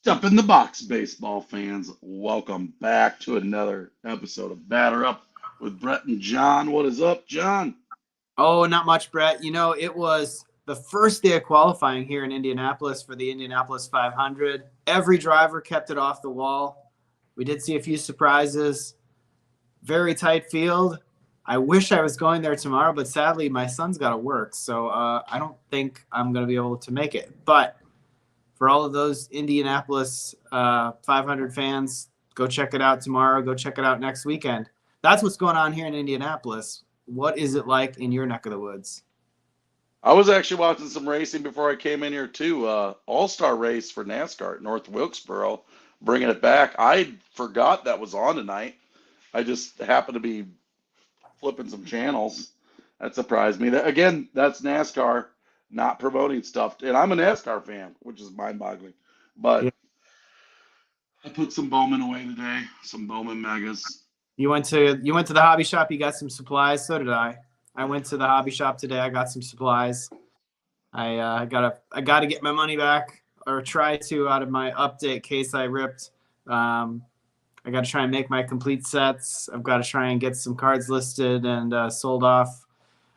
Step in the box, baseball fans. Welcome back to another episode of Batter Up with Brett and John. What is up, John? Oh, not much, Brett. It was the first day of qualifying here in Indianapolis for the Indianapolis 500. Every driver kept it off the wall. We did see a few surprises. Very tight field. I wish I was going there tomorrow, but sadly, my son's got to work, so I don't think I'm going to be able to make it. But for all of those Indianapolis 500 fans, go check it out tomorrow. Go check it out next weekend. That's what's going on here in Indianapolis. What is it like in your neck of the woods? I was actually watching some racing before I came in here too. All-star race for NASCAR at North Wilkesboro, bringing it back. I forgot that was on tonight. I just happened to be flipping some channels. That surprised me. Again, that's NASCAR not promoting stuff, and I'm a NASCAR fan, which is mind-boggling. Yeah. But I put some Bowman away today, some Bowman Megas. You went to the hobby shop. You got some supplies. So did I. I went to the hobby shop today. I got some supplies. I gotta get my money back, or try to, out of my update case I ripped. I got to try and make my complete sets. I've got to try and get some cards listed and sold off.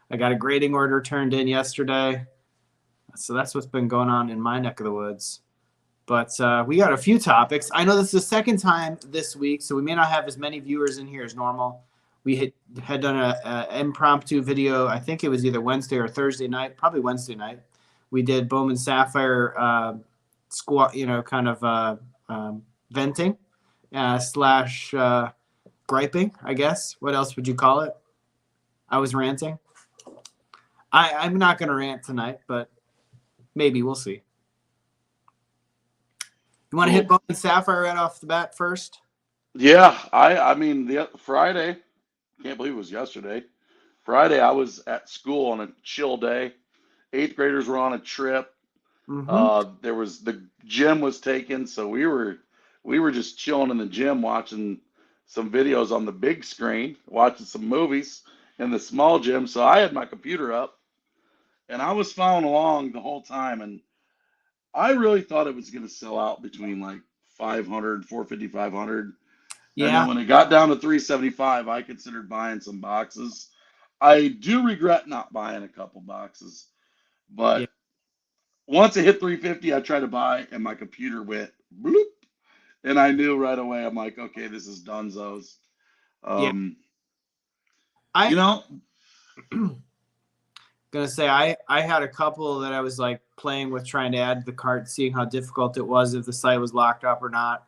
I got a grading order turned in yesterday. So that's what's been going on in my neck of the woods. But we got a few topics. I know this is the second time this week, so we may not have as many viewers in here as normal. We had done a impromptu video. I think it was either Wednesday or Thursday night, probably Wednesday night. We did Bowman Sapphire squat, kind of venting slash griping, I guess. What else would you call it? I was ranting. I'm not going to rant tonight, but maybe we'll see. You want to hit Cool. Bowman Sapphire right off the bat first? Yeah, I mean the Friday, can't believe it was yesterday. Friday I was at school on a chill day. Eighth graders were on a trip. Mm-hmm. There was the gym was taken, so we were just chilling in the gym watching some videos on the big screen, watching some movies in the small gym. So I had my computer up and I was following along the whole time, and I really thought it was going to sell out between like 500, 450, 500. And then Yeah. when it got down to 375, I considered buying some boxes. I do regret not buying a couple boxes, Yeah. but once it hit 350, I tried to buy, and my computer went bloop, and I knew right away. I'm like, okay, this is Dunzo's. Yeah. Um, you I know, gonna say I had a couple that I was like playing with, trying to add to the cart, seeing how difficult it was, if the site was locked up or not.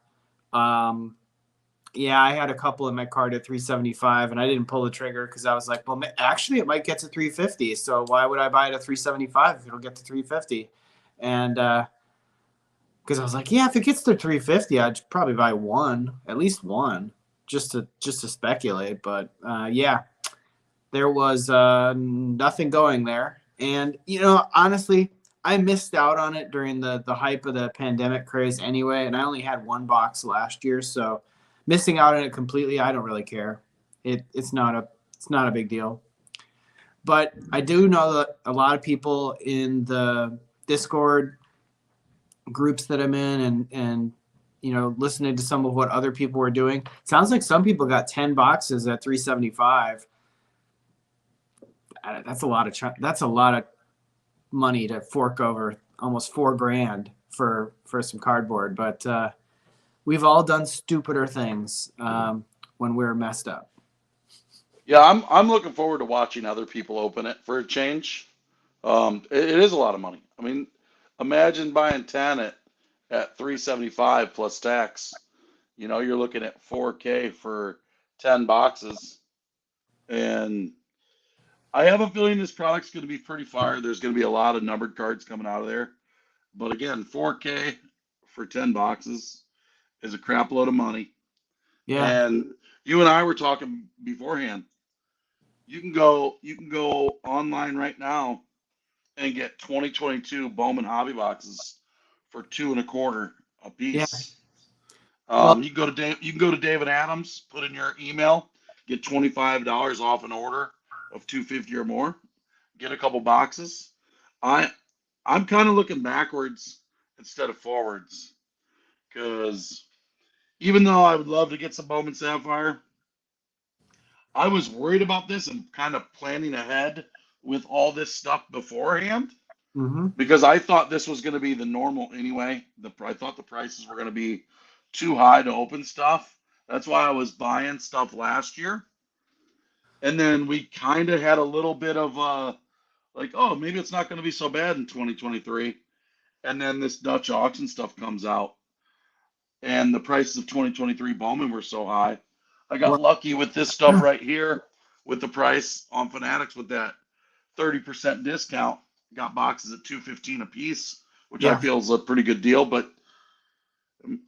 Um, yeah, I had a couple in my cart at 375, and I didn't pull the trigger because I was like, well, actually, it might get to 350. So why would I buy it at 375 if it'll get to 350? And because I was like, yeah, if it gets to 350, I'd probably buy one, at least one, just to speculate. But yeah, there was nothing going there. And, honestly, I missed out on it during the hype of the pandemic craze anyway. And I only had one box last year. So missing out on it completely, I don't really care. It's not a big deal. But I do know that a lot of people in the Discord groups that I'm in, and listening to some of what other people were doing, sounds like some people got 10 boxes at 375. That's a lot of money to fork over, almost $4,000 for some cardboard. But we've all done stupider things when we're messed up. yeah, I'm looking forward to watching other people open it for a change. It is a lot of money. I mean, imagine buying 10 at 375 plus tax. You're looking at 4K for 10 boxes. And I have a feeling this product's going to be pretty fire. There's going to be a lot of numbered cards coming out of there. But again, 4K for 10 boxes is a crap load of money. Yeah. And you and I were talking beforehand. You can go online right now and get 2022 Bowman hobby boxes for two and a quarter a Yeah. piece. Well, You can go to David Adams, put in your email, get $25 off an order of 250 or more, get a couple boxes. I I'm kind of looking backwards instead of forwards. because even though I would love to get some Bowman Sapphire, I was worried about this and kind of planning ahead with all this stuff beforehand Mm-hmm. because I thought this was going to be the normal anyway. I thought the prices were going to be too high to open stuff. That's why I was buying stuff last year. And then we kind of had a little bit of like, oh, maybe it's not going to be so bad in 2023. And then this Dutch auction stuff comes out, and the prices of 2023 Bowman were so high. I got Well, lucky with this stuff right here with the price on Fanatics with that 30% discount. Got boxes at 215 a piece, which I yeah, feel is a pretty good deal. But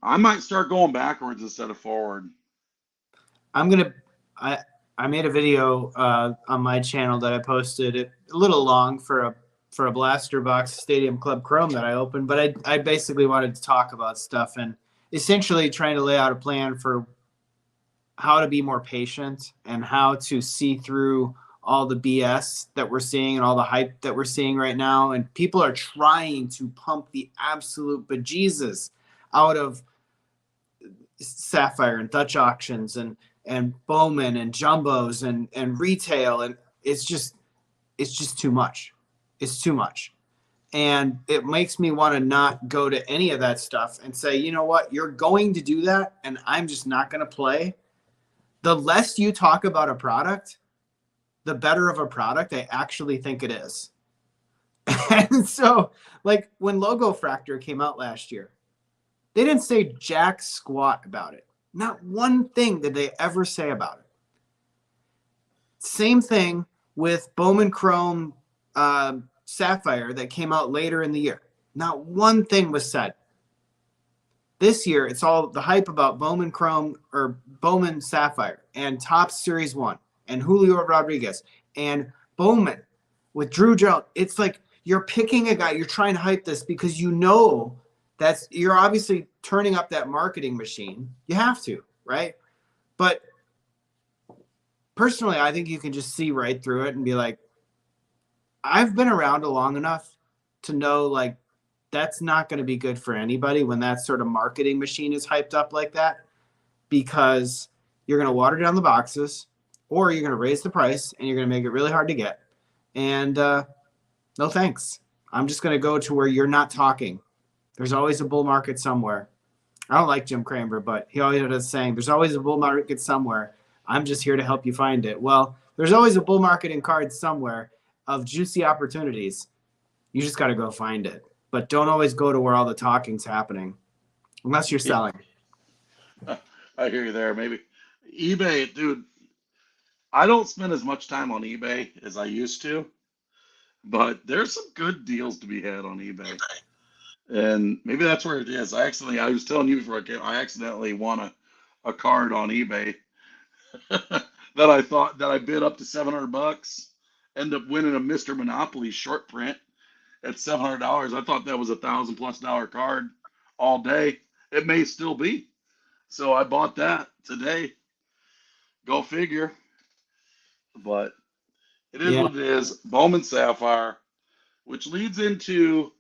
I might start going backwards instead of forward. I'm gonna. I made a video on my channel that I posted. It a little long for a blaster box Stadium Club Chrome that I opened, but I basically wanted to talk about stuff and essentially trying to lay out a plan for how to be more patient and how to see through all the BS that we're seeing and all the hype that we're seeing right now. And people are trying to pump the absolute bejesus out of Sapphire and Dutch auctions and Bowman and jumbos and retail, and it's just too much. It's too much. And it makes me want to not go to any of that stuff and say, you know what, you're going to do that and I'm just not going to play. The less you talk about a product, the better of a product I actually think it is. And so, like when Logo Fractor came out last year, they didn't say jack squat about it. Not one thing did they ever say about it. Same thing with Bowman Chrome Sapphire that came out later in the year. Not one thing was said. This year, it's all the hype about Bowman Chrome or Bowman Sapphire and Topps Series 1 and Julio Rodriguez and Bowman with Drew Jones. It's like you're picking a guy. You're trying to hype this because you know you're obviously turning up that marketing machine. You have to, right? But personally, I think you can just see right through it and be like, I've been around long enough to know like that's not going to be good for anybody when that sort of marketing machine is hyped up like that, because you're going to water down the boxes or you're going to raise the price and you're going to make it really hard to get. And no thanks. I'm just going to go to where you're not talking. There's always a bull market somewhere. I don't like Jim Cramer, but he always has a saying, there's always a bull market somewhere. I'm just here to help you find it. Well, there's always a bull market in cards somewhere of juicy opportunities. You just got to go find it. But don't always go to where all the talking's happening, unless you're selling. I hear you there. Maybe eBay, dude. I don't spend as much time on eBay as I used to, but there's some good deals to be had on eBay. And maybe that's where it is. I was telling you before I came, I accidentally won a card on eBay that I bid up to $700, end up winning a Mr. Monopoly short print at $700. I thought that was $1,000+ card all day. It may still be. So I bought that today. Go figure. But it is Yeah. what it is. Bowman Sapphire, which leads into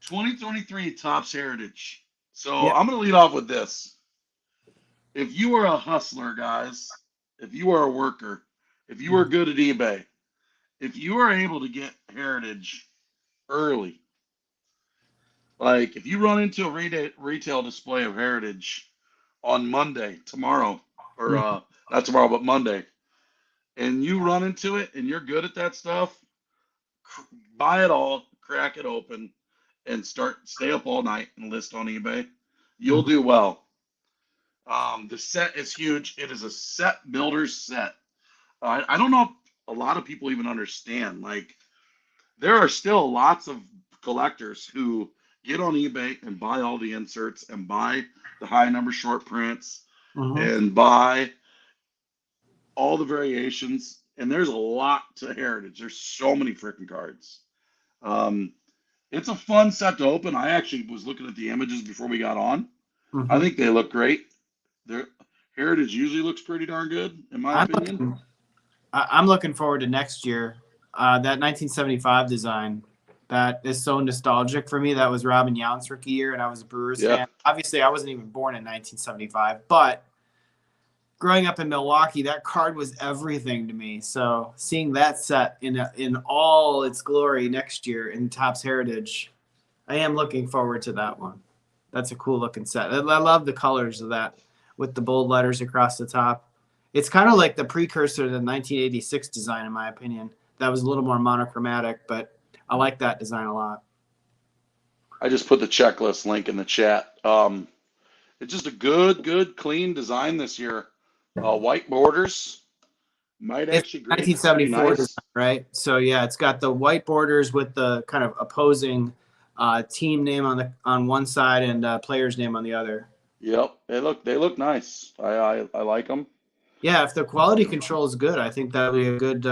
2023 Topps Heritage. So Yeah. I'm going to lead off with this. If you are a hustler, guys, if you are a worker, if you are good at eBay, if you are able to get Heritage early, like if you run into a retail display of Heritage on Monday, tomorrow, or not tomorrow, but Monday, and you run into it and you're good at that stuff, buy it all, crack it open, and stay up all night and list on eBay. You'll do well. The set is huge. It is a set builder's set. I don't know if a lot of people even understand. Like, there are still lots of collectors who get on eBay and buy all the inserts and buy the high number short prints and buy all the variations. And there's a lot to Heritage. There's so many freaking cards. It's a fun set to open. I actually was looking at the images before we got on. I think they look great. Their Heritage usually looks pretty darn good, in my opinion. I'm looking forward to next year. That 1975 design that is so nostalgic for me. That was Robin Yount's rookie year, and I was a Brewers Yeah. fan. Obviously, I wasn't even born in 1975, but growing up in Milwaukee, that card was everything to me. So seeing that set in all its glory next year in Topps Heritage, I am looking forward to that one. That's a cool looking set. I love the colors of that with the bold letters across the top. It's kind of like the precursor to the 1986 design, in my opinion. That was a little more monochromatic, but I like that design a lot. I just put the checklist link in the chat. It's just a good, clean design this year. White borders might It's actually grade pretty 1974 design, nice. right? So yeah, it's got the white borders with the kind of opposing team name on one side and player's name on the other. Yep, they look nice. I like them. Yeah, if the quality control is good, I think that'll be a good.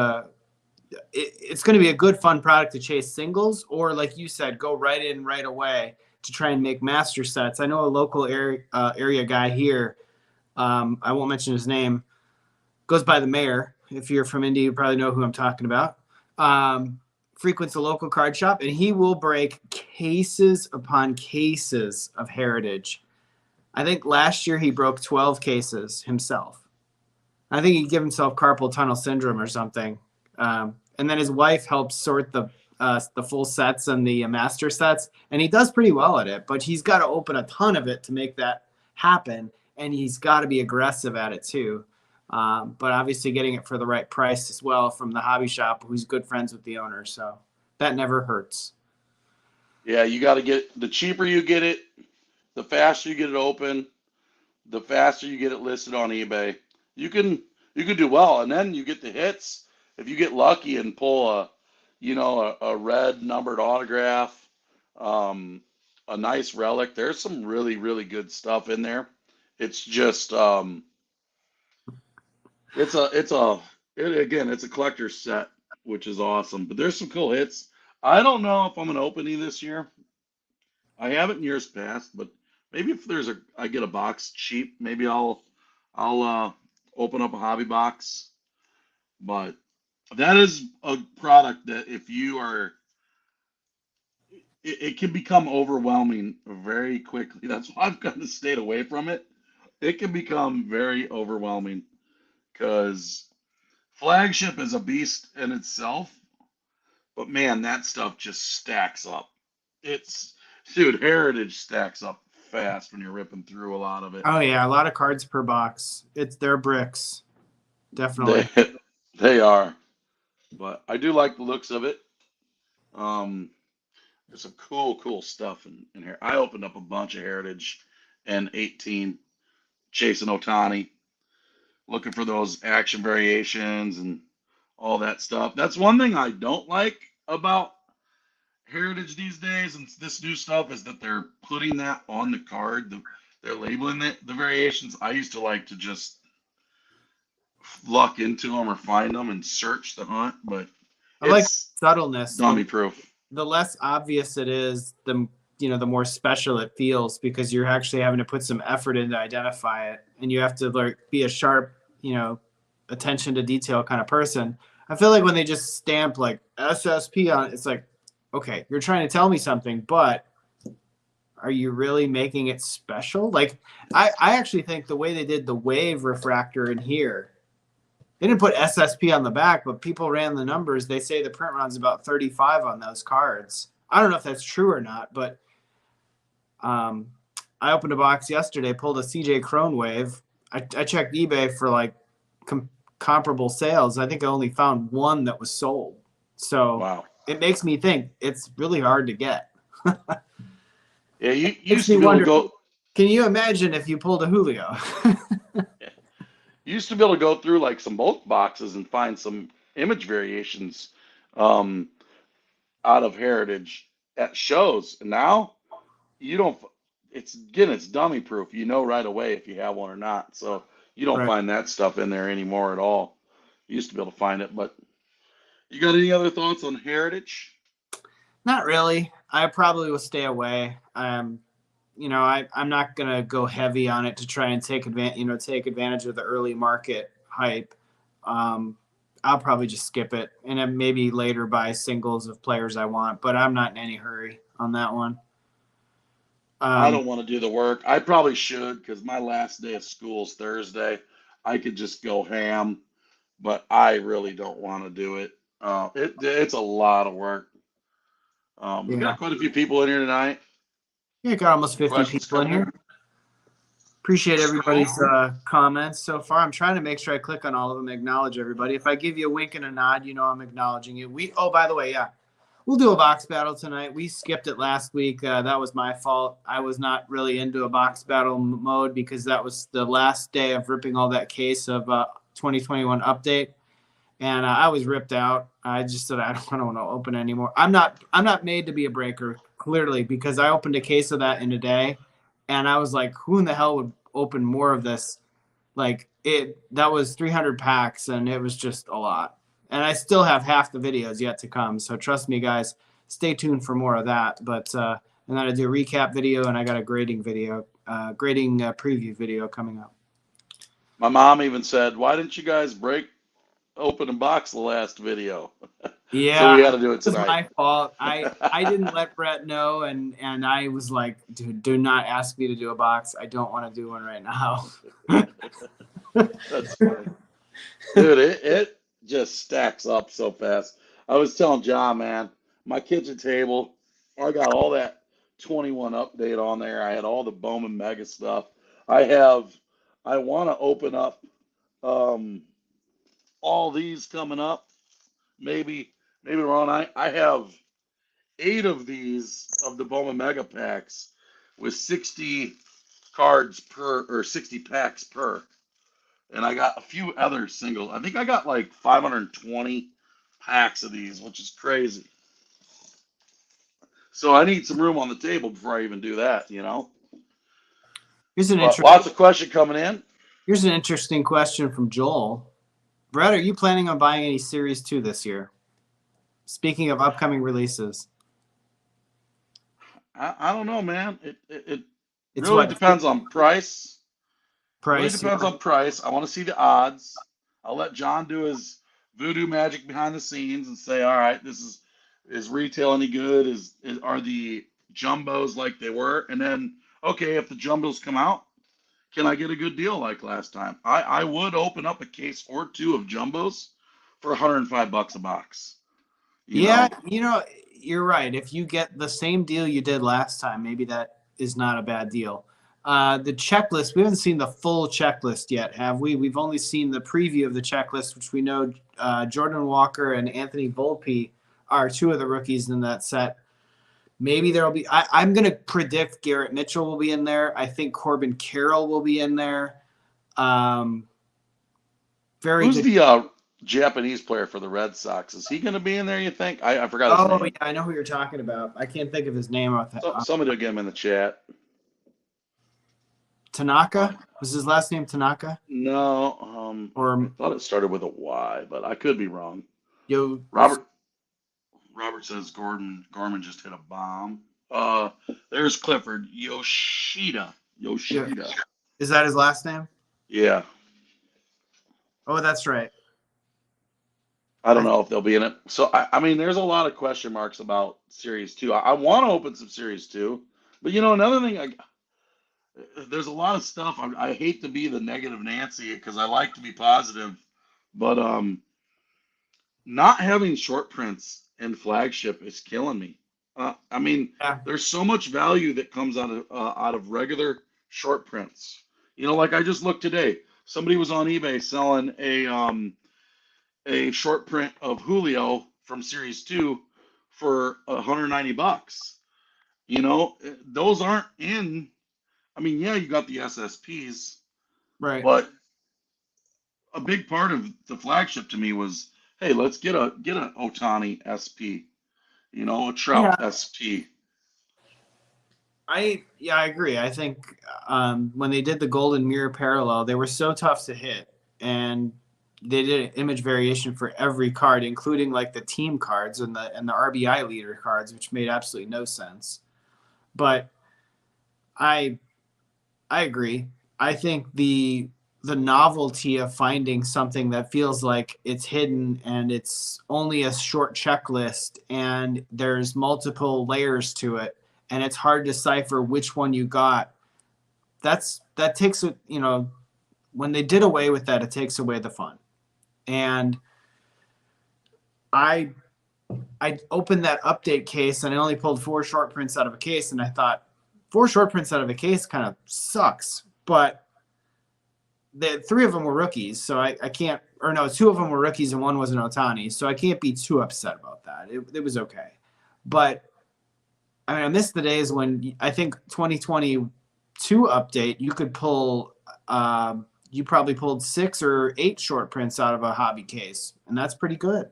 It's going to be a good, fun product to chase singles, or like you said, go right in right away to try and make master sets. I know a local area guy here. I won't mention his name. Goes by the mayor. If you're from Indy, you probably know who I'm talking about. Frequents a local card shop, and he will break cases upon cases of Heritage. I think last year he broke 12 cases himself. I think he gave himself carpal tunnel syndrome or something. And then his wife helps sort the full sets and the master sets, and he does pretty well at it. But he's got to open a ton of it to make that happen, and he's got to be aggressive at it too. But obviously getting it for the right price as well from the hobby shop, who's good friends with the owner, so that never hurts. Yeah, you got to get the cheaper you get it, the faster you get it open, the faster you get it listed on eBay. You can you can do well, and then you get the hits. If you get lucky and pull a red numbered autograph, um, a nice relic, there's some really good stuff in there. It's just it's a collector's set, which is awesome. But there's some cool hits. I don't know if I'm gonna open any this year. I haven't in years past, but maybe if I get a box cheap, maybe I'll open up a hobby box. But that is a product that if you are, it can become overwhelming very quickly. That's why I've kind of stayed away from it. It can become very overwhelming because flagship is a beast in itself, but man, that stuff just stacks up. It's Dude, Heritage stacks up fast when you're ripping through a lot of it. Oh yeah, a lot of cards per box. They're bricks, They definitely. they are, but I do like the looks of it. Um, there's some cool stuff in here. I opened up a bunch of Heritage and 18 chasing Otani, looking for those action variations and all that stuff. That's one thing I don't like about Heritage these days and this new stuff is that they're putting that on the card. They're labeling the variations. I used to like to just luck into them or find them and search the hunt, but I like it's subtleness. dummy proof. The less obvious it is, the more special it feels because you're actually having to put some effort in to identify it, and you have to like be a sharp, attention to detail kind of person. I feel like when they just stamp like SSP on it, it's like, okay, you're trying to tell me something, but are you really making it special? Like, I actually think the way they did the wave refractor in here, they didn't put SSP on the back, but people ran the numbers. They say the print run's about 35 on those cards. I don't know if that's true or not, but I opened a box yesterday, pulled a CJ Crone wave. I checked eBay for like comparable sales. I think I only found one that was sold. So Wow. it makes me think it's really hard to get. Yeah, you Makes used me to be able to wonder, go. can you imagine if you pulled a Julio? You used to be able to go through like some bulk boxes and find some image variations um, out of Heritage at shows. And now you don't. It's dummy proof. You know right away if you have one or not. So you don't Right. find that stuff in there anymore at all. You used to be able to find it, but you got any other thoughts on Heritage? Not really. I probably will stay away. I'm not gonna go heavy on it to try and take advantage of the early market hype. Um, I'll probably just skip it and then maybe later buy singles of players I want, but I'm not in any hurry on that one. I don't want to do the work. I probably should because my last day of school is Thursday. I could just go ham, but I really don't want to do it. It's a lot of work. We Yeah. got quite a few people in here tonight. Yeah, got almost 50 Questions people in coming in. here. Appreciate everybody's Cool. comments so far. I'm trying to make sure I click on all of them, acknowledge everybody. If I give you a wink and a nod, you know I'm acknowledging it. Oh, by the way, yeah, we'll do a box battle tonight. We skipped it last week. That was my fault. I was not really into a box battle mode because that was the last day of ripping all that case of 2021 update, and I was ripped out. I just said I don't want to open it anymore. I'm not made to be a breaker, clearly, because I opened a case of that in a day, and I was like, who in the hell would open more of this? Like that was 300 packs, and it was just a lot. And I still have half the videos yet to come. So trust me, guys, stay tuned for more of that. But and then I do a recap video, and I got a grading video, grading preview video coming up. My mom even said, "Why didn't you guys break open a box the last video?" So we Yeah, had to do it it was tonight. my fault. I didn't let Brett know, and I was like, dude, do not ask me to do a box. I don't want to do one right now. That's funny. Dude, it just stacks up so fast. I was telling John, man, my kitchen table, I got all that 21 update on there. I had all the Bowman Mega stuff. I want to open up um, all these coming up. Maybe Ron, I have 8 of the Bowman Mega packs with 60 cards per or 60 packs per. And I got a few other singles. I think I got like 520 packs of these, which is crazy. So I need some room on the table before I even do that, you know. Here's an But lots of questions coming in. Here's an interesting question from Joel. Brett, are you planning on buying any Series 2 this year? Speaking of upcoming releases. I don't know, man. It It's really what depends on price. Really price? depends on price. I want to see the odds. I'll let John do his voodoo magic behind the scenes and say, all right, this is retail any good? Are the jumbos like they were? And then, okay, if the jumbos come out, can I get a good deal like last time? I would open up a case or two of jumbos for $105 a box. Yeah, you're right. If you get the same deal you did last time, maybe that is not a bad deal. The checklist, we haven't seen the full checklist yet, have we? We've only seen the preview of the checklist, which we know Jordan Walker and Anthony Volpe are two of the rookies in that set. Maybe there'll be. I'm going to predict Garrett Mitchell will be in there. I think Corbin Carroll will be in there. Very Who's good. the Japanese player for the Red Sox? Is he going to be in there, you think? I forgot his Oh, name. yeah, I know who you're talking about. I can't think of his name. Somebody will get him in the chat. Tanaka? Was his last name Tanaka? No, I thought it started with a Y, but I could be wrong. Robert says Gorman just hit a bomb. There's Clifford Yoshida. Is that his last name? Yeah. Oh, that's right. I don't know if they'll be in it. So I mean, there's a lot of question marks about Series 2. I want to open some Series 2, but another thing, there's a lot of stuff. I hate to be the negative Nancy because I like to be positive, but not having short prints in flagship is killing me. I mean, there's so much value that comes out of regular short prints. Like I just looked today. Somebody was on eBay selling a short print of Julio from Series 2 for $190. Those aren't in. I mean, yeah, you got the SSPs, right? But a big part of the flagship to me was, hey, let's get an Otani SP, a Trout SP. I agree. I think when they did the golden mirror parallel, they were so tough to hit, and they did an image variation for every card, including like the team cards and the RBI leader cards, which made absolutely no sense. But I agree. I think the the novelty of finding something that feels like it's hidden and it's only a short checklist and there's multiple layers to it and it's hard to decipher which one you got. That takes it, when they did away with that, it takes away the fun. And I opened that update case and I only pulled 4 short prints out of a case, and I thought 4 short prints out of a case kind of sucks, but the 3 of them were rookies, so I can't, or no, 2 of them were rookies and 1 was an Ohtani, so I can't be too upset about that. It was okay. But I mean, I miss the days when I think 2022 update, you could pull, you probably pulled 6 or 8 short prints out of a hobby case, and that's pretty good.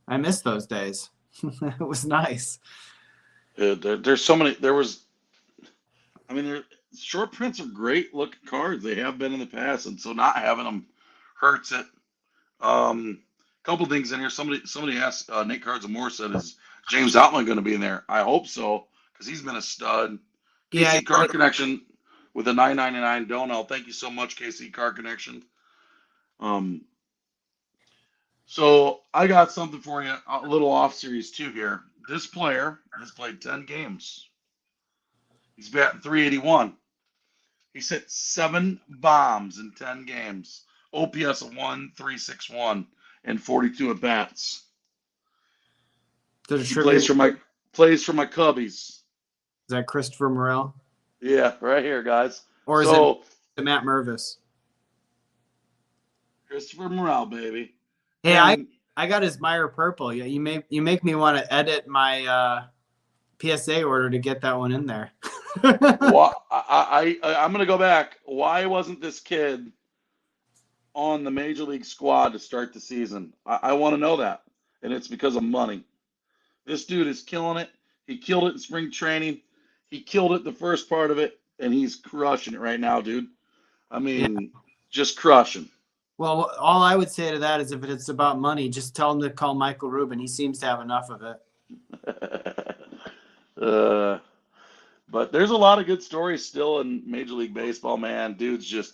I miss those days. It was nice. There's so many. Short prints are great looking cards. They have been in the past, and so not having them hurts it. Couple things in here. Somebody asked, Nate Cards and Moore said, is James Outland going to be in there? I hope so, because he's been a stud. Yeah, KC Card Connection with a $9.99 donut. Thank you so much, KC Card Connection. So I got something for you, a little off series too here. This player has played 10 games. He's batting 381. He's hit 7 bombs in 10 games. OPS of 1.361 and 42 at bats. He plays for my Cubbies. Is that Christopher Morel? Yeah, right here, guys. Or is it Matt Mervis? Christopher Morel, baby. Hey, I got his Meyer purple. Yeah, you make me want to edit my PSA order to get that one in there. Well, I'm gonna go back. Why wasn't this kid on the major league squad to start the season? I want to know that, and it's because of money. This dude is killing it. He killed it in spring training. He killed it the first part of it, and he's crushing it right now, dude. I mean, just crushing. Well, all I would say to that is if it's about money, just tell him to call Michael Rubin. He seems to have enough of it. But there's a lot of good stories still in Major League Baseball, man. Dude's just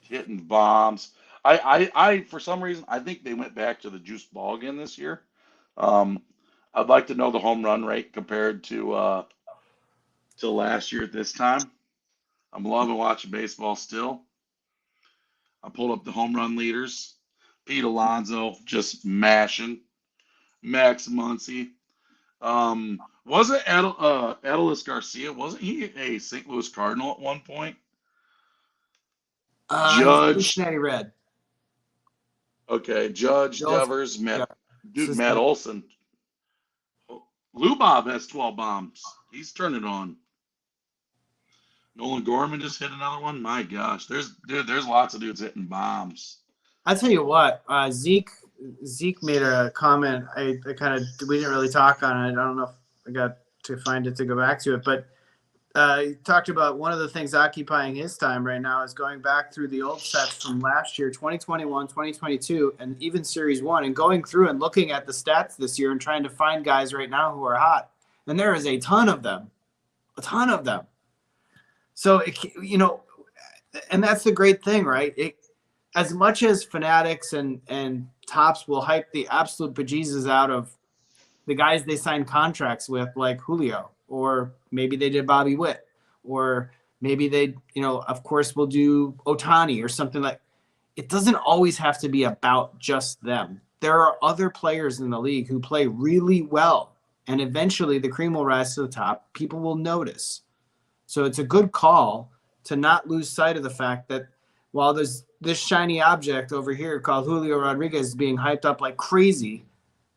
hitting bombs. I for some reason, I think they went back to the juice ball again this year. I'd like to know the home run rate compared to last year at this time. I'm loving watching baseball still. I pulled up the home run leaders. Pete Alonso just mashing. Max Muncy. Wasn't Adolis Garcia? Wasn't he a St. Louis Cardinal at one point? Judge. Cincinnati Red. Okay, Judge, Devers, Matt Olson. Lubob has 12 bombs. He's turned it on. Nolan Gorman just hit another one. My gosh, there's lots of dudes hitting bombs. I'll tell you what, Zeke made a comment. We didn't really talk on it. I don't know if I got to find it to go back to it, but he talked about one of the things occupying his time right now is going back through the old sets from last year, 2021, 2022, and even Series 1, and going through and looking at the stats this year and trying to find guys right now who are hot. And there is a ton of them. So, and that's the great thing, right? As much as Fanatics and Tops will hype the absolute bejesus out of the guys they signed contracts with, like Julio, or maybe they did Bobby Witt, or maybe they, of course, will do Ohtani or something like. It doesn't always have to be about just them. There are other players in the league who play really well, and eventually the cream will rise to the top. People will notice. So it's a good call to not lose sight of the fact that while there's this shiny object over here called Julio Rodriguez being hyped up like crazy,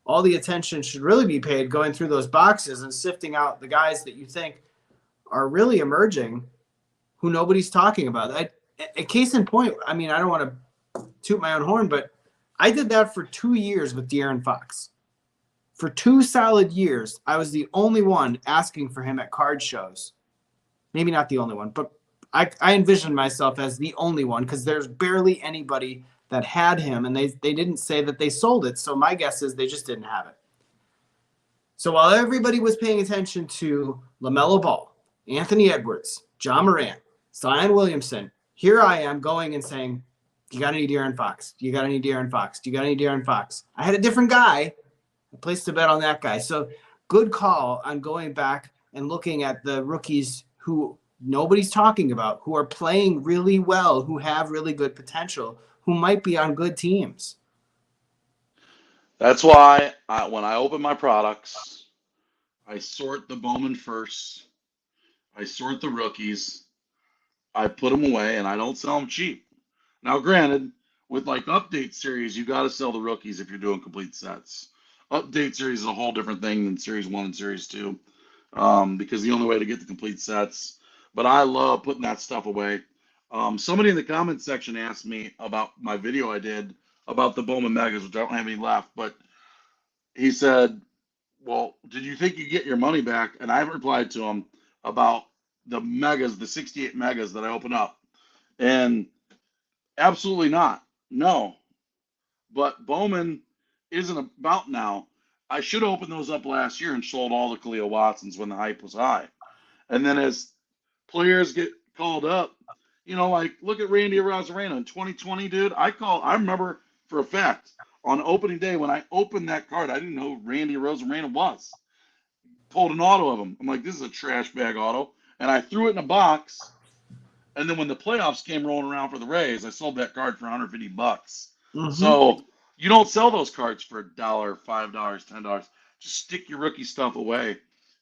all the attention should really be paid going through those boxes and sifting out the guys that you think are really emerging who nobody's talking about. A case in point, I mean, I don't want to toot my own horn, but I did that for 2 years with De'Aaron Fox. For 2 solid years, I was the only one asking for him at card shows. Maybe not the only one, but I envisioned myself as the only one because there's barely anybody that had him, and they didn't say that they sold it. So my guess is they just didn't have it. So while everybody was paying attention to LaMelo Ball, Anthony Edwards, John Morant, Zion Williamson, Here I am going and saying, "Do you got any De'Aaron Fox? Do you got any De'Aaron Fox? Do you got any De'Aaron Fox?" I had a different guy. I placed a bet on that guy. So good call on going back and looking at the rookies who nobody's talking about, who are playing really well, who have really good potential, who might be on good teams. That's why when I open my products, I sort the Bowman first. I sort the rookies. I put them away, and I don't sell them cheap. Now, granted, with like update series, you got to sell the rookies if you're doing complete sets. Update series is a whole different thing than series one and series two, because the only way to get the complete sets. But I love putting that stuff away. Somebody in the comments section asked me about my video I did about the Bowman Megas, which I don't have any left, but he said, "Well, did you think you get your money back?" And I replied to him about the Megas, the 68 Megas that I open up, and absolutely not. No, but Bowman isn't about now. I should have opened those up last year and sold all the Khalil Watsons when the hype was high. And then as players get called up, like look at Randy Arozarena in 2020, dude. I remember for a fact on opening day when I opened that card, I didn't know who Randy Arozarena was. Pulled an auto of him. I'm like, this is a trash bag auto. And I threw it in a box. And then when the playoffs came rolling around for the Rays, I sold that card for $150. So you don't sell those cards for $1, $5, $10. Just stick your rookie stuff away.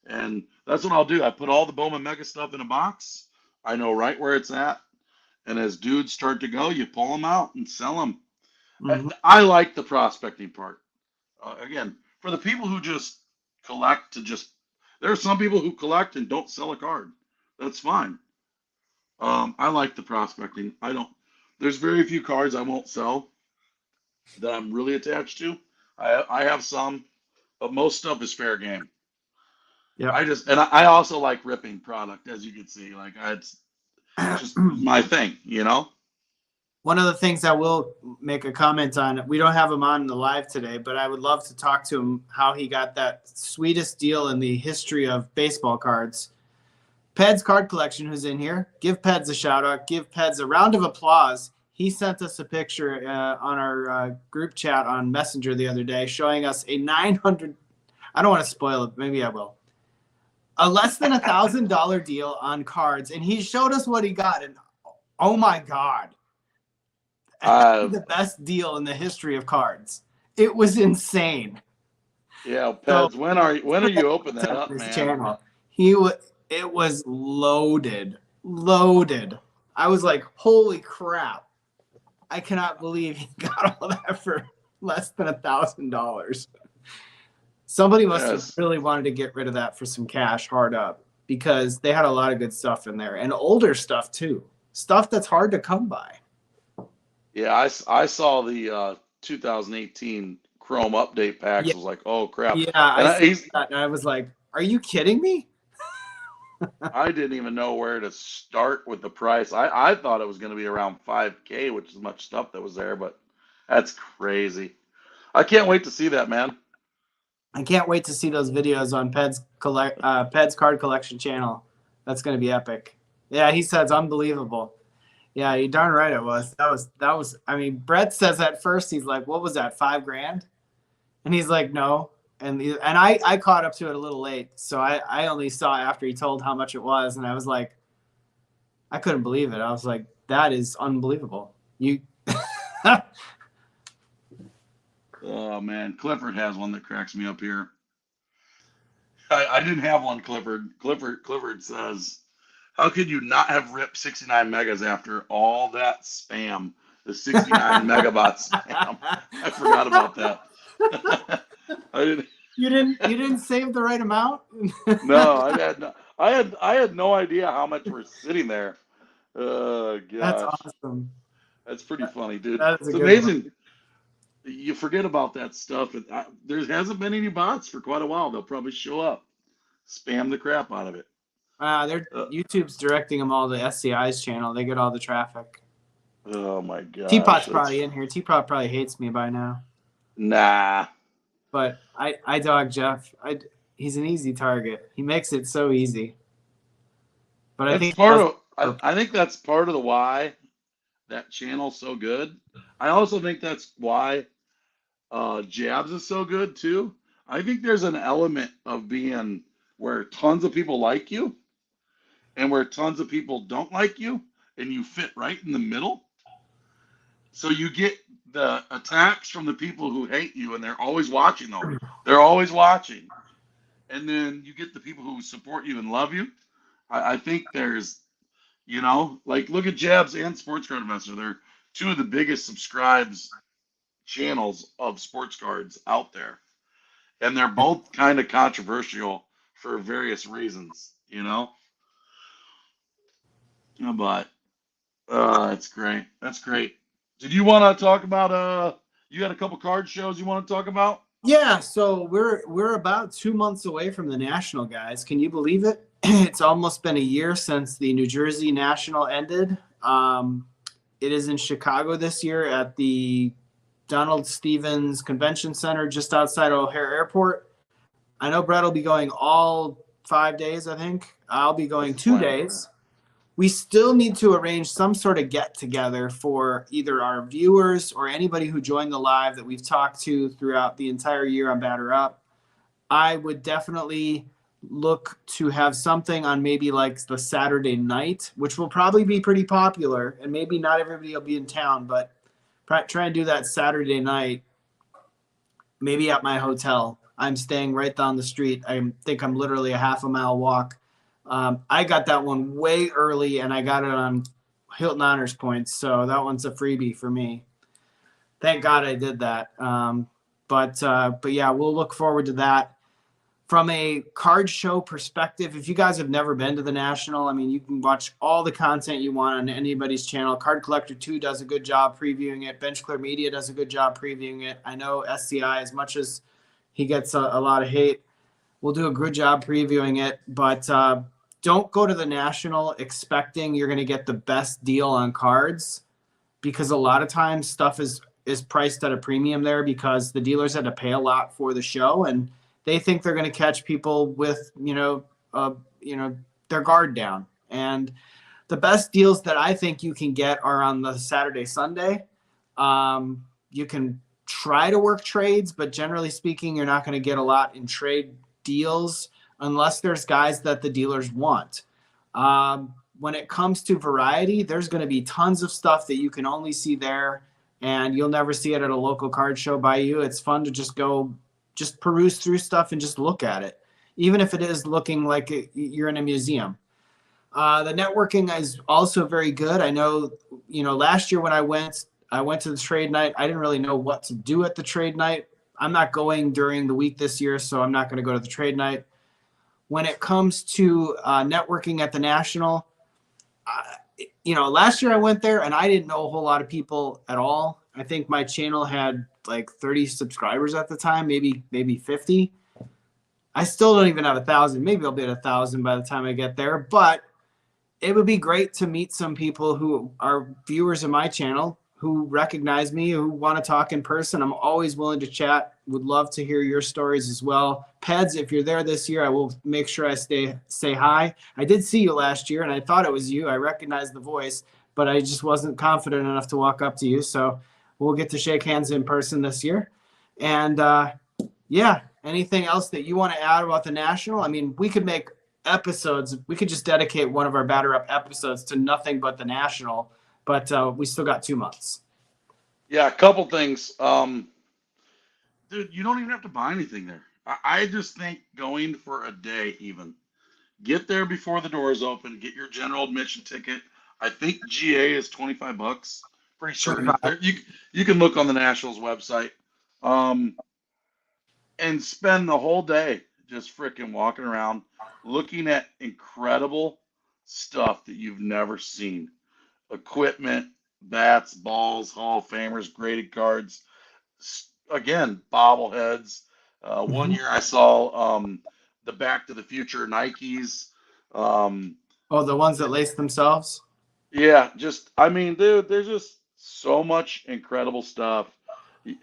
And that's what I'll do. I put all the Bowman Mega stuff in a box. I know right where it's at. And as dudes start to go, you pull them out and sell them. I like the prospecting part. Again, for the people who just collect there are some people who collect and don't sell a card. That's fine. I like the prospecting. There's very few cards I won't sell that I'm really attached to. I have some, but most stuff is fair game. Yeah. I also like ripping product, as you can see. Like it's just my thing, One of the things I will make a comment on, we don't have him on the live today, but I would love to talk to him how he got that sweetest deal in the history of baseball cards. Ped's Card Collection, who's in here, give Peds a shout out, give Peds a round of applause. He sent us a picture on our group chat on Messenger the other day showing us a 900, I don't want to spoil it, maybe I will, a less than $1,000 deal on cards. And he showed us what he got. And oh my God, the best deal in the history of cards. It was insane. Yeah, Peds, when are you opening that up, man? Channel. It was loaded. I was like, holy crap. I cannot believe he got all that for less than $1,000. Somebody must have really wanted to get rid of that for some cash hard up, because they had a lot of good stuff in there, and older stuff too. Stuff that's hard to come by. Yeah, I saw the 2018 Chrome update packs. Yeah. I was like, oh crap. Yeah, and I was like, are you kidding me? I didn't even know where to start with the price. I thought it was going to be around 5K, which is much stuff that was there, but that's crazy. I can't wait to see that, man. I can't wait to see those videos on Ped's Card Collection channel. That's going to be epic. Yeah, he says unbelievable. Yeah, you're darn right it was. That was. I mean, Brett says at first he's like, "What was that? $5,000?" And he's like, "No." And I caught up to it a little late, so I only saw after he told how much it was, and I was like, I couldn't believe it. I was like, that is unbelievable. You. Oh man, Clifford has one that cracks me up here. I didn't have one, Clifford. Clifford says, "How could you not have ripped 69 megas after all that spam? The 69 megabots spam." I forgot about that. I didn't. You didn't save the right amount? No, I had no idea how much were sitting there. Gosh. That's awesome. That's pretty funny, dude. That is It's amazing. One. You forget about that stuff. There hasn't been any bots for quite a while. They'll probably show up, spam the crap out of it. YouTube's directing them all to SCI's channel. They get all the traffic. Oh my god. Teapot's probably in here. Teapot probably hates me by now. Nah. But I dog Jeff. He's an easy target. He makes it so easy. But I think that's part of the why that channel so good. I also think that's why Jabs is so good too. I think there's an element of being where tons of people like you and where tons of people don't like you, and you fit right in the middle. So you get the attacks from the people who hate you, and they're always watching though. They're always watching. And then you get the people who support you and love you. I think there's, like look at Jabs and Sports Card Investor. They're two of the biggest subscribes channels of sports cards out there. And they're both kind of controversial for various reasons, But that's great. That's great. Did you want to talk about you got a couple card shows you want to talk about? Yeah, so we're about 2 months away from the national, guys. Can you believe it? It's almost been a year since the New Jersey National ended. It is in Chicago this year at the Donald Stevens Convention Center just outside O'Hare Airport. I know Brett will be going all 5 days, I think. I'll be going That's the two plan. days. We still need to arrange some sort of get together for either our viewers or anybody who joined the live that we've talked to throughout the entire year on Batter Up. I would definitely look to have something on maybe like the Saturday night, which will probably be pretty popular, and maybe not everybody will be in town, but try and do that Saturday night, maybe at my hotel. I'm staying right down the street. I think I'm literally a half a mile walk. I got that one way early, and I got it on Hilton Honors Points, so that one's a freebie for me. Thank God I did that. But yeah, we'll look forward to that. From a card show perspective, if you guys have never been to the National, I mean, you can watch all the content you want on anybody's channel. Card Collector 2 does a good job previewing it. Bench Clear Media does a good job previewing it. I know SCI, as much as he gets a lot of hate, will do a good job previewing it. But don't go to the National expecting you're going to get the best deal on cards, because a lot of times stuff is priced at a premium there because the dealers had to pay a lot for the show, and they think they're going to catch people with their guard down. And the best deals that I think you can get are on the Saturday, Sunday. You can try to work trades, but generally speaking, you're not going to get a lot in trade deals unless there's guys that the dealers want. When it comes to variety, there's going to be tons of stuff that you can only see there, and you'll never see it at a local card show by you. It's fun to just peruse through stuff and just look at it, even if it is looking like you're in a museum. The networking is also very good. I know, last year when I went to the trade night. I didn't really know what to do at the trade night. I'm not going during the week this year, so I'm not going to go to the trade night. When it comes to networking at the National, last year I went there and I didn't know a whole lot of people at all. I think my channel had like 30 subscribers at the time, maybe 50. I still don't even have 1,000. Maybe I'll be at 1,000 by the time I get there. But it would be great to meet some people who are viewers of my channel, who recognize me, who want to talk in person. I'm always willing to chat. Would love to hear your stories as well. Peds, if you're there this year, I will make sure I say hi. I did see you last year, and I thought it was you. I recognized the voice, but I just wasn't confident enough to walk up to you. So we'll get to shake hands in person this year. And yeah, anything else that you want to add about the National? I mean, we could make episodes. We could just dedicate one of our Batter Up episodes to nothing but the National, but we still got 2 months. Yeah, a couple things. Dude, you don't even have to buy anything there. I just think going for a day, even get there before the doors open, get your general admission ticket. I think GA is $25. Pretty certain. You can look on the Nationals website, and spend the whole day just freaking walking around, looking at incredible stuff that you've never seen. Equipment, bats, balls, Hall of Famers, graded cards. Again, bobbleheads. One year I saw the Back to the Future Nikes. Oh, the ones that lace themselves? Yeah, I mean, dude, there's just so much incredible stuff.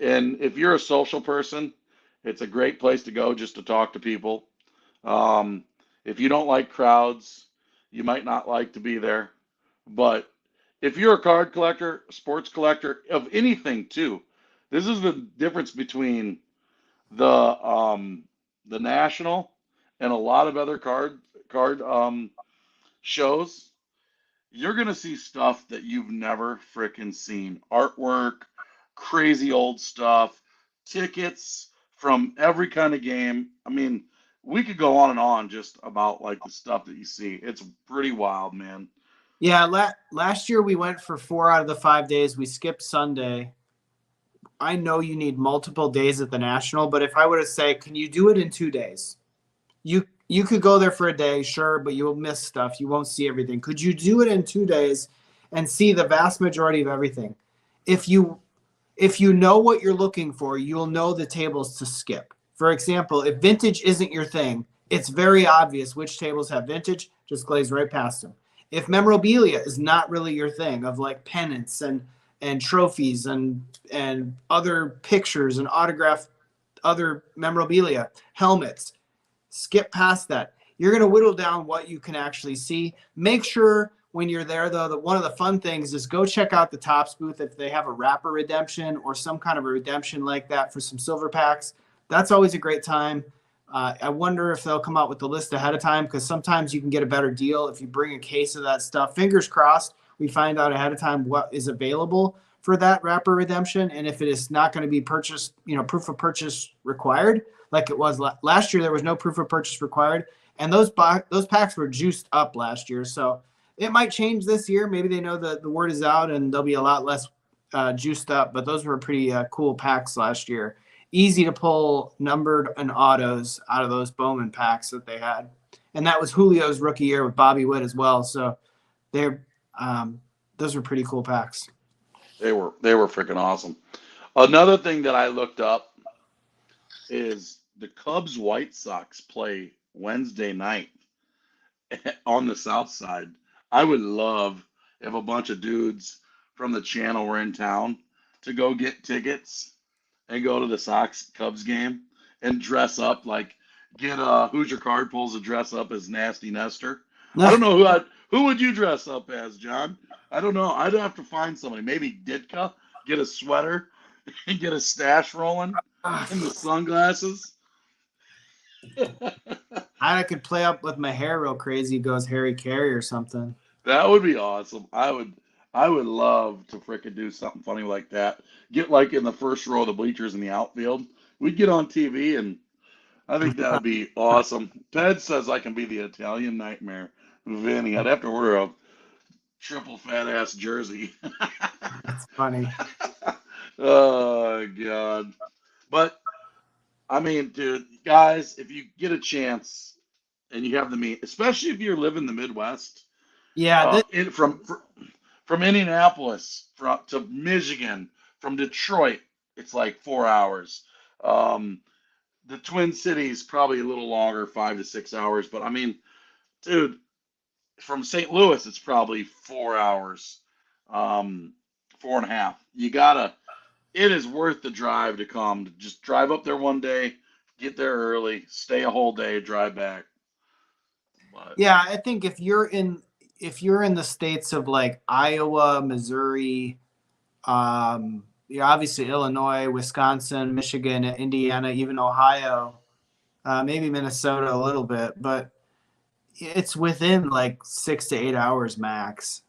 And if you're a social person, it's a great place to go just to talk to people. If you don't like crowds, you might not like to be there. But if you're a card collector, sports collector of anything too, this is the difference between the national and a lot of other card shows. You're gonna see stuff that you've never frickin' seen. Artwork, crazy old stuff, tickets from every kind of game. I mean, we could go on and on just about like the stuff that you see. It's pretty wild, man. Yeah, last year we went for 4 out of the 5 days. We skipped Sunday. I know you need multiple days at the National, but if I were to say, can you do it in 2 days? You could go there for a day, sure, but you'll miss stuff. You won't see everything. Could you do it in 2 days and see the vast majority of everything? If you if you know what you're looking for, you'll know the tables to skip. For example, if vintage isn't your thing, it's very obvious which tables have vintage, just glaze right past them. If memorabilia is not really your thing, of like pennants and trophies and other pictures and autograph other memorabilia, helmets, skip past that. You're going to whittle down what you can actually see. Make sure when you're there, though, that one of the fun things is go check out the Tops booth if they have a wrapper redemption or some kind of a redemption like that for some silver packs. That's always a great time. I wonder if they'll come out with the list ahead of time, because sometimes you can get a better deal if you bring a case of that stuff. Fingers crossed, we find out ahead of time what is available for that wrapper redemption, and if it is not going to be purchased, proof of purchase required, like it was last year. There was no proof of purchase required, and those packs were juiced up last year. So it might change this year. Maybe they know that the word is out and they'll be a lot less juiced up. But those were pretty cool packs last year. Easy to pull numbered and autos out of those Bowman packs that they had, and that was Julio's rookie year with Bobby Witt as well. So they're those were pretty cool packs. They were freaking awesome. Another thing that I looked up is the Cubs White Sox play Wednesday night on the South Side. I would love if a bunch of dudes from the channel were in town to go get tickets and go to the Sox Cubs game and dress up like get Hoosier Card Pulls to dress up as Nasty Nestor. I don't know who would you dress up as, John? I don't know. I'd have to find somebody. Maybe Ditka, get a sweater and get a stash rolling and the sunglasses. I could play up with my hair real crazy, goes Harry Carey or something. That would be awesome. I would love to frickin' do something funny like that. Get like in the first row of the bleachers in the outfield. We'd get on TV, and I think that would be awesome. Ted says I can be the Italian nightmare. Vinny, I'd have to order a triple fat ass jersey. That's funny. Oh God. But I mean, dude, guys, if you get a chance and you have the means, especially if you live in the Midwest, Yeah, from Indianapolis to Michigan, from Detroit, it's like 4 hours. Um, the Twin Cities probably a little longer, 5 to 6 hours. But I mean, dude, from St. Louis, it's probably 4 hours, um, 4.5. You gotta. It is worth the drive to come. To just drive up there one day, get there early, stay a whole day, drive back. But yeah, I think if you're in the states of like Iowa, Missouri, obviously Illinois, Wisconsin, Michigan, Indiana, even Ohio, maybe Minnesota a little bit, but it's within like 6 to 8 hours max.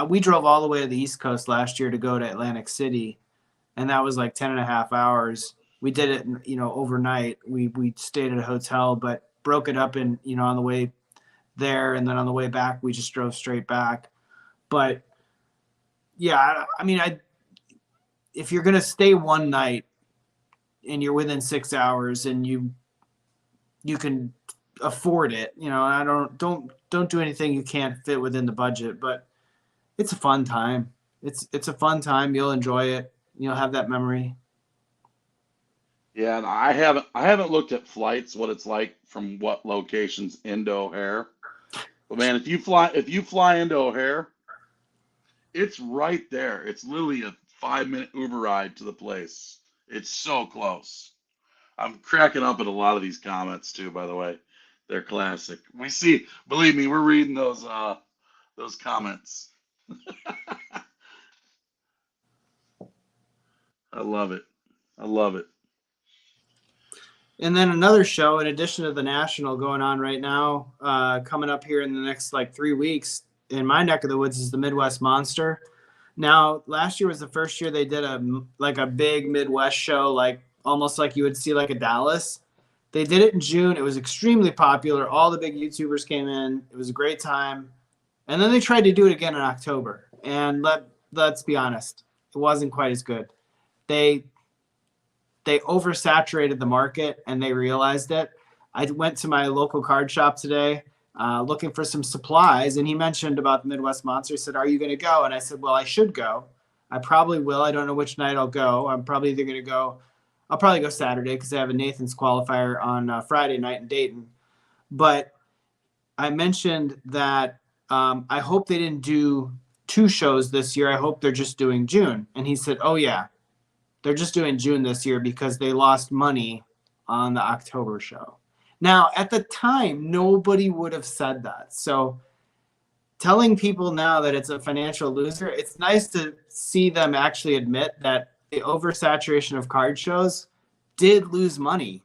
We drove all the way to the East Coast last year to go to Atlantic City, and that was like 10 and a half hours. We did it, overnight. We stayed at a hotel, but broke it up in, on the way there, and then on the way back, we just drove straight back. But yeah, I mean, if you're gonna stay one night and you're within 6 hours and you can afford it, I don't do anything you can't fit within the budget, but it's a fun time. It's a fun time. You'll enjoy it. You'll have that memory. yeah, and I haven't looked at flights, what it's like from what locations into O'Hare. But man, if you fly into O'Hare, it's right there. It's literally a 5 minute Uber ride to the place. It's so close. I'm cracking up at a lot of these comments too, by the way. They're classic. Believe me, we're reading those comments. I love it. I love it. And then another show, in addition to the National going on right now, coming up here in the next like 3 weeks in my neck of the woods is the Midwest Monster. Now, last year was the first year they did a big Midwest show, like almost like you would see like a Dallas. They did it in June. It was extremely popular. All the big YouTubers came in. It was a great time. And then they tried to do it again in October. And let's be honest, it wasn't quite as good. They they oversaturated the market and they realized it. I went to my local card shop today looking for some supplies, and he mentioned about the Midwest Monster. He said, "Are you going to go?" And I said, "Well, I should go. I probably will. I don't know which night I'll go. I'm probably either going to go. I'll probably go Saturday because I have a Nathan's qualifier on Friday night in Dayton. But I mentioned that I hope they didn't do 2 shows this year. I hope they're just doing June." And he said, "Oh yeah, they're just doing June this year because they lost money on the October show." Now, at the time, nobody would have said that. So telling people now that it's a financial loser, it's nice to see them actually admit that the oversaturation of card shows did lose money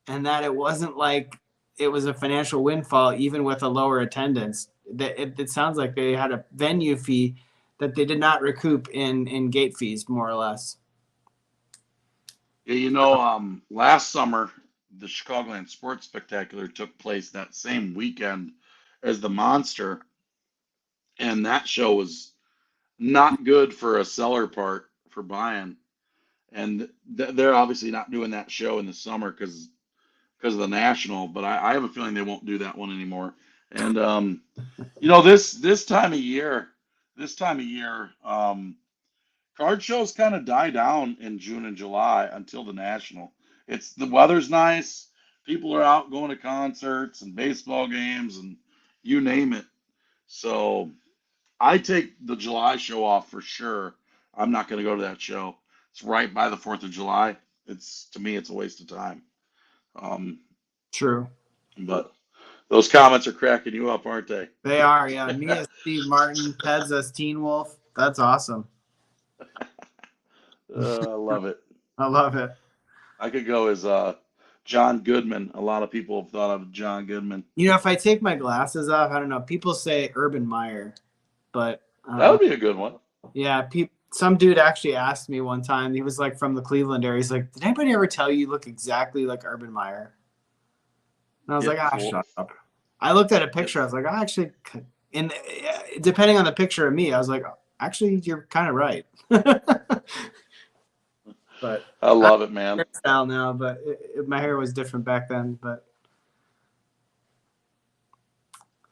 and that it wasn't like it was a financial windfall, even with a lower attendance. It sounds like they had a venue fee that they did not recoup in gate fees, more or less. Yeah, last summer the Chicagoland Sports Spectacular took place that same weekend as the Monster, and that show was not good for a seller part for buying. And they're obviously not doing that show in the summer because of the National, but I have a feeling they won't do that one anymore. And this time of year, card shows kind of die down in June and July until the National. It's the weather's nice, people are out going to concerts and baseball games and you name it. So I take the July show off for sure. I'm not going to go to that show. It's right by the 4th of July. It's to me, it's a waste of time. Um, True. but those comments are cracking you up, aren't they? They are, yeah. Me as Steve Martin, Peds as Teen Wolf. That's awesome. I love it. I love it. I could go as John Goodman. A lot of people have thought of John Goodman. If I take my glasses off, I don't know. People say Urban Meyer, but That would be a good one. yeah, some dude actually asked me one time. He was like from the Cleveland area. He's like, "Did anybody ever tell you look exactly like Urban Meyer?" And I was like, shut up. I looked at a picture. I was like, actually, depending on the picture of me, I was like, actually, you're kind of right. But I love it, man. Hairstyle now, but my hair was different back then. But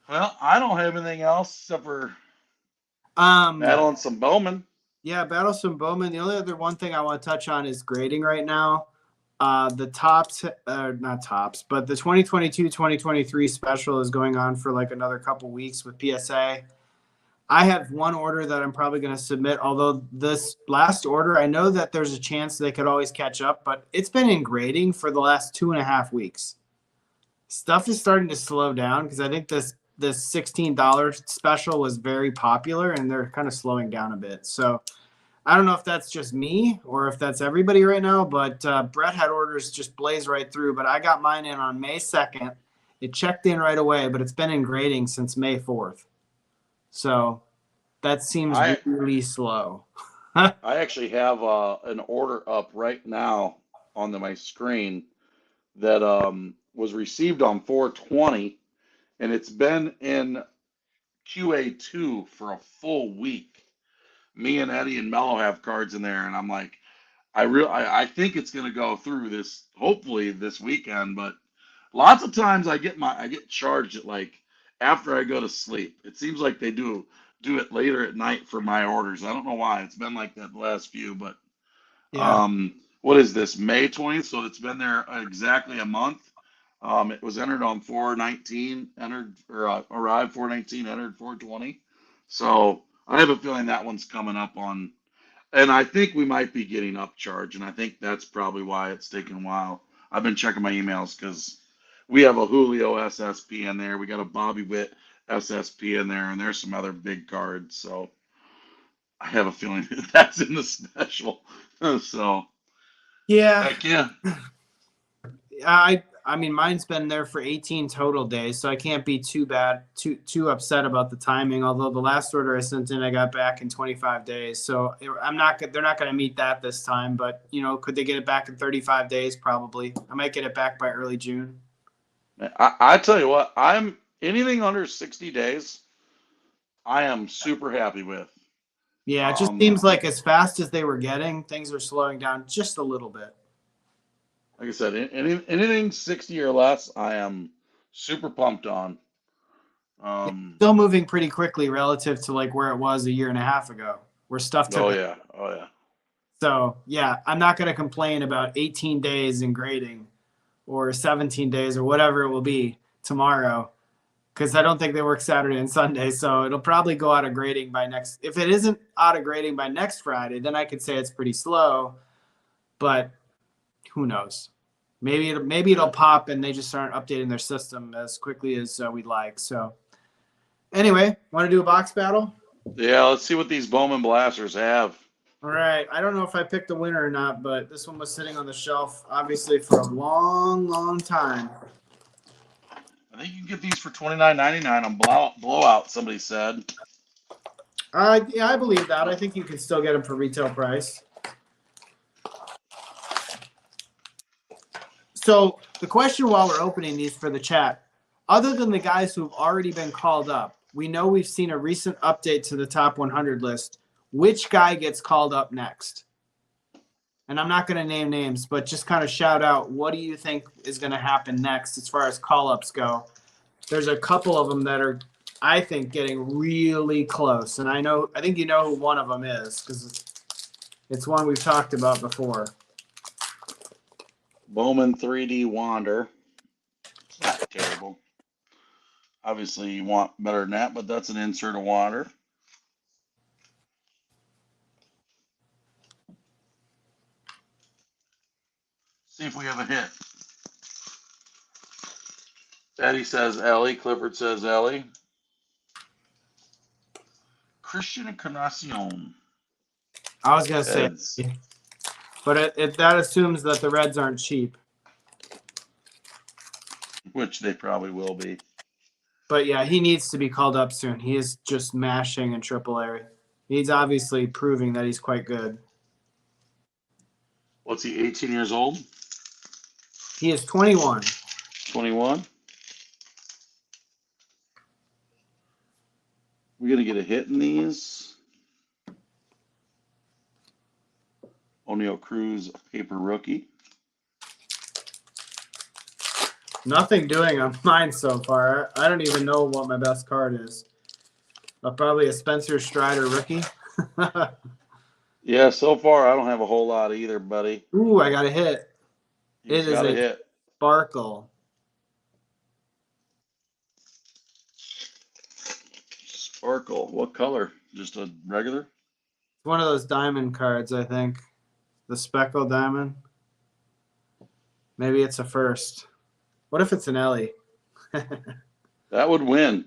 well, I don't have anything else except for battling some Bowman. Yeah, battle some Bowman. The only other one thing I want to touch on is grading right now. The tops, not tops, but the 2022-2023 special is going on for like another couple weeks with PSA. I have one order that I'm probably going to submit, although this last order, I know that there's a chance they could always catch up, but it's been in grading for the last 2.5 weeks. Stuff is starting to slow down because I think this $16 special was very popular and they're kind of slowing down a bit. So I don't know if that's just me or if that's everybody right now, but Brett had orders just blaze right through. But I got mine in on May 2nd. It checked in right away, but it's been in grading since May 4th. So that seems really slow. I actually have an order up right now on my screen that was received on 4/20, and it's been in QA2 for a full week. Me and Eddie and Mello have cards in there, and I'm like, I think it's gonna go through this hopefully this weekend, but lots of times I get charged at like after I go to sleep. It seems like they do it later at night for my orders. I don't know why. It's been like that the last few, but Yeah. what is this, May 20th? So it's been there exactly a month. It was entered on 4/19, entered or arrived 4/19, entered 4/20. So I have a feeling that one's coming up on, and I think we might be getting upcharged, and I think that's probably why it's taking a while. I've been checking my emails because we have a Julio SSP in there, we got a Bobby Witt SSP in there, and there's some other big cards. So I have a feeling that's in the special. So Yeah, heck yeah. I mean, mine's been there for 18 total days, so I can't be too upset about the timing. Although the last order I sent in, I got back in 25 days, so I'm not. They're not going to meet that this time. But could they get it back in 35 days? Probably. I might get it back by early June. I tell you what, I'm anything under 60 days, I am super happy with. Yeah, it just seems like as fast as they were getting, things are slowing down just a little bit. Like I said, anything 60 or less, I am super pumped on. Yeah, still moving pretty quickly relative to like where it was a year and a half ago, where stuff took. Oh yeah, oh yeah. So yeah, I'm not going to complain about 18 days in grading or 17 days or whatever it will be tomorrow, because I don't think they work Saturday and Sunday. So it'll probably go out of grading by next. If it isn't out of grading by next Friday, then I could say it's pretty slow. But who knows? Maybe it'll pop and they just aren't updating their system as quickly as we'd like. So anyway, want to do a box battle? Yeah, let's see what these Bowman blasters have. All right. I don't know if I picked a winner or not, but this one was sitting on the shelf, obviously, for a long, long time. I think you can get these for $29.99 on blowout. Somebody said. Yeah, I believe that. I think you can still get them for retail price. So the question while we're opening these for the chat, other than the guys who've already been called up, we know we've seen a recent update to the top 100 list. Which guy gets called up next? And I'm not going to name names, but just kind of shout out, what do you think is going to happen next as far as call-ups go? There's a couple of them that are, I think, getting really close. And I think you know who one of them is, because it's one we've talked about before. Bowman 3D Wander. Not terrible. Obviously, you want better than that, but that's an insert of Wander. See if we have a hit. Eddie says Ellie. Clifford says Ellie. Christian Encarnacion. I was going to say, but that assumes that the Reds aren't cheap. Which they probably will be. But yeah, he needs to be called up soon. He is just mashing in AAA. He's obviously proving that he's quite good. What's he, 18 years old? He is 21. 21? We're going to get a hit in these. O'Neill Cruz, paper rookie. Nothing doing on mine so far. I don't even know what my best card is. Probably a Spencer Strider rookie. Yeah, so far I don't have a whole lot either, buddy. Ooh, I got a hit. You It is a hit. Sparkle. Sparkle. What color? Just a regular? One of those diamond cards, I think. The Speckle Diamond. Maybe it's a first. What if it's an Ellie? That would win.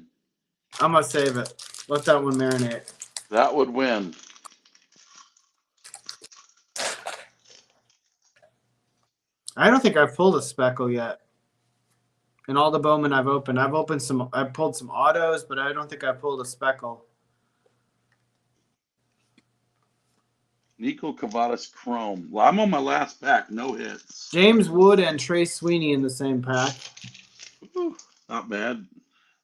I'm going to save it. Let that one marinate. That would win. I don't think I've pulled a Speckle yet. In all the Bowman I've pulled some autos, but I don't think I've pulled a Speckle. Nico Cavadas Chrome. Well, I'm on my last pack. No hits. James Wood and Trey Sweeney in the same pack. Ooh, not bad.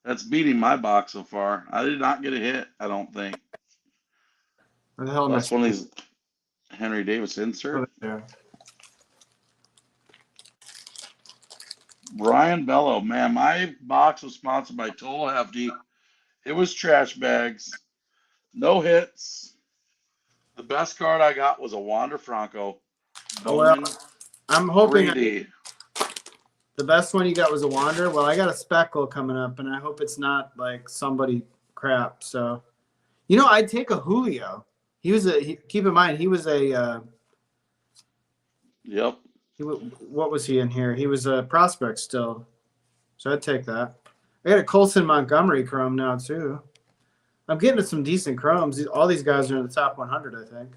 That's beating my box so far. I did not get a hit, I don't think. Where the hell am That's one of these Henry Davis insert. There. Brian Bello. Man, my box was sponsored by Total Hefty. It was trash bags. No hits. The best card I got was a Wander Franco. Bowman, well, I'm hoping 3D. The best one you got was a Wander. Well, I got a Speckle coming up, and I hope it's not like somebody crap. So, I'd take a Julio. Keep in mind, he was a. Yep. What was he in here? He was a prospect still. So I'd take that. I got a Colson Montgomery Chrome now, too. I'm getting some decent chromes. All these guys are in the top 100, I think.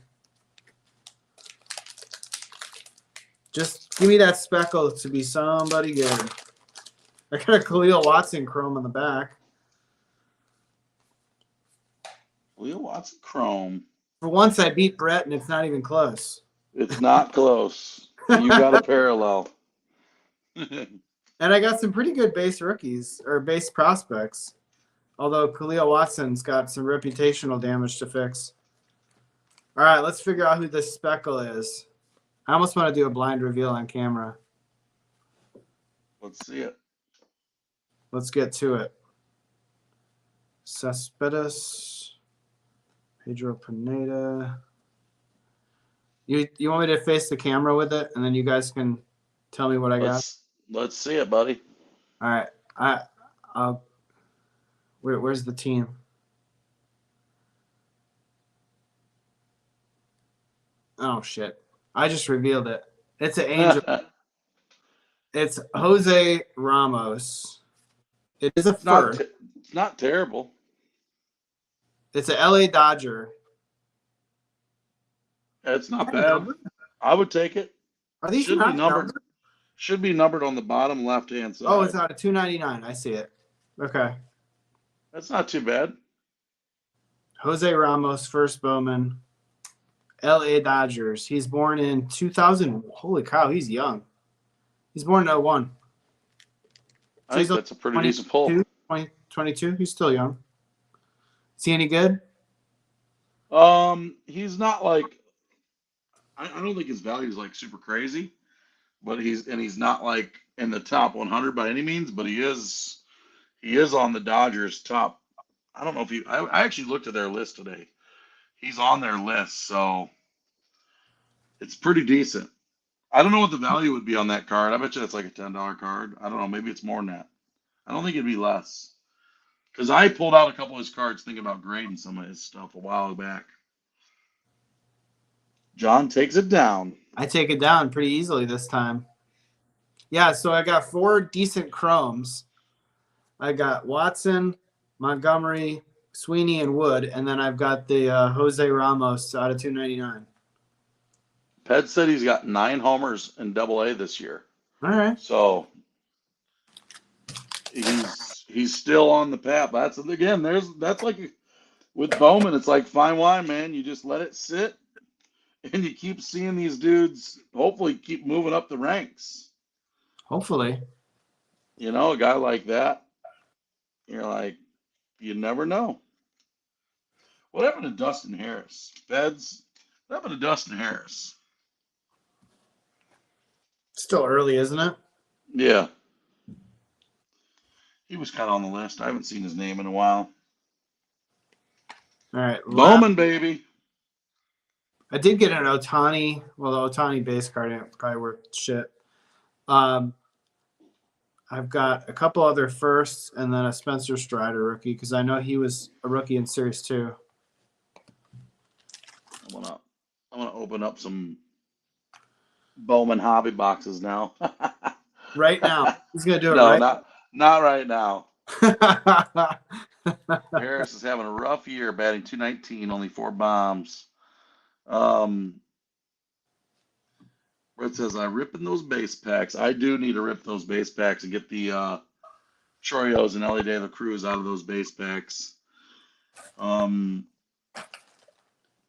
Just give me that speckle to be somebody good. I got a Khalil Watson chrome on the back. Khalil Watson chrome. For once, I beat Brett, and it's not even close. It's not close. You got a parallel. And I got some pretty good base rookies or base prospects. Although Khalil Watson's got some reputational damage to fix. All right, let's figure out who this speckle is. I almost want to do a blind reveal on camera. Let's see it. Let's get to it. Cespedes, Pedro Pineda. You want me to face the camera with it, and then you guys can tell me what I got? Let's see it, buddy. All right. Where's the team? Oh shit! I just revealed it. It's an angel. It's Jose Ramos. It is a fur. It's not terrible. It's a LA Dodger. It's not bad. I would take it. Are these should be numbered? Should be numbered on the bottom left-hand side. Oh, it's out of 299. I see it. Okay. That's not too bad. Jose Ramos, first Bowman, LA Dodgers. He's born in 2000. Holy cow, he's young. He's born in 01. I think that's a pretty decent pull. 22. He's still young. Is he any good? He's not like. I don't think his value is like super crazy, but he's not like in the top 100 by any means. But he is on the Dodgers top. I don't know if I actually looked at their list today. He's on their list, so it's pretty decent. I don't know what the value would be on that card. I bet you it's like a $10 card. I don't know. Maybe it's more than that. I don't think it'd be less. Because I pulled out a couple of his cards thinking about grading some of his stuff a while back. John takes it down. I take it down pretty easily this time. Yeah, so I got 4 decent chromes. I got Watson, Montgomery, Sweeney, and Wood, and then I've got the Jose Ramos out of 299. Ped said he's got 9 homers in Double-A this year. All right. So he's still on the path. That's like with Bowman, it's like fine wine, man. You just let it sit, and you keep seeing these dudes. Hopefully, keep moving up the ranks. Hopefully, a guy like that. You're like, you never know. What happened to Dustin Harris? Feds. What happened to Dustin Harris? Still early, isn't it? Yeah. He was kind of on the list. I haven't seen his name in a while. All right. Bowman, baby. I did get an Ohtani. Well, the Ohtani base card ain't probably worth shit. I've got a couple other firsts and then a Spencer Strider rookie because I know he was a rookie in Series 2. I'm gonna open up some Bowman hobby boxes now. Right now. He's gonna do it not right now. Harris is having a rough year, batting .219, only 4 bombs. Brett says, I'm ripping those base packs. I do need to rip those base packs and get the Choyos and LA De La Cruz out of those base packs. Peds,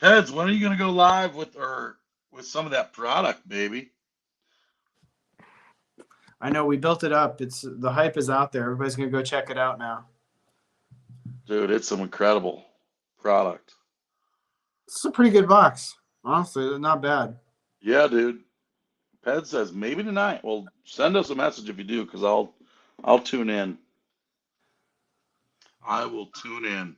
when are you going to go live with some of that product, baby? I know we built it up. The hype is out there. Everybody's going to go check it out now. Dude, it's some incredible product. It's a pretty good box. Honestly, not bad. Yeah, dude. Ped says maybe tonight. Well, send us a message if you do, because I'll tune in. I will tune in.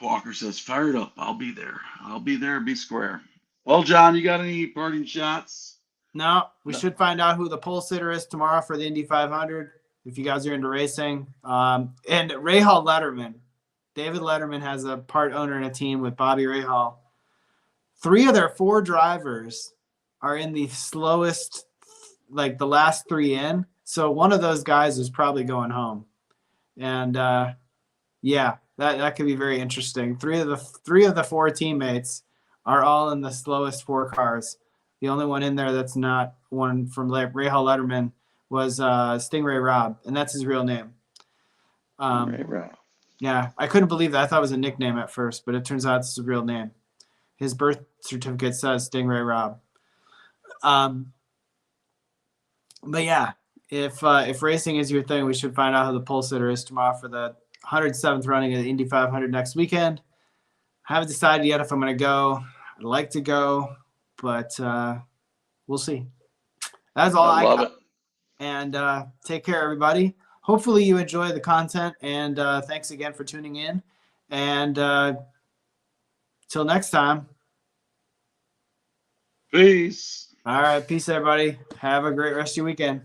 Walker says, fired up. I'll be there. I'll be there. Be square. Well, John, you got any parting shots? No, we should find out who the pole sitter is tomorrow for the Indy 500. If you guys are into racing, and Rahal Letterman, David Letterman has a part owner in a team with Bobby Rahal. 3 of their 4 drivers are in the slowest, like the last 3 in. So one of those guys is probably going home. And yeah, That could be very interesting. Three of the four teammates are all in the slowest four cars. The only one in there that's not one from Ray Hall Letterman was Stingray Rob, and that's his real name. Right. Yeah, I couldn't believe that. I thought it was a nickname at first, but it turns out it's his real name. His birth certificate says Stingray Rob. But yeah, if racing is your thing, we should find out who the pole sitter is tomorrow for the 107th running of the Indy 500 next weekend. I haven't decided yet if I'm going to go. I'd like to go, but we'll see. That's all I love got. it. And take care, everybody. Hopefully you enjoy the content, and thanks again for tuning in. And till next time. Peace. All right, peace, everybody. Have a great rest of your weekend.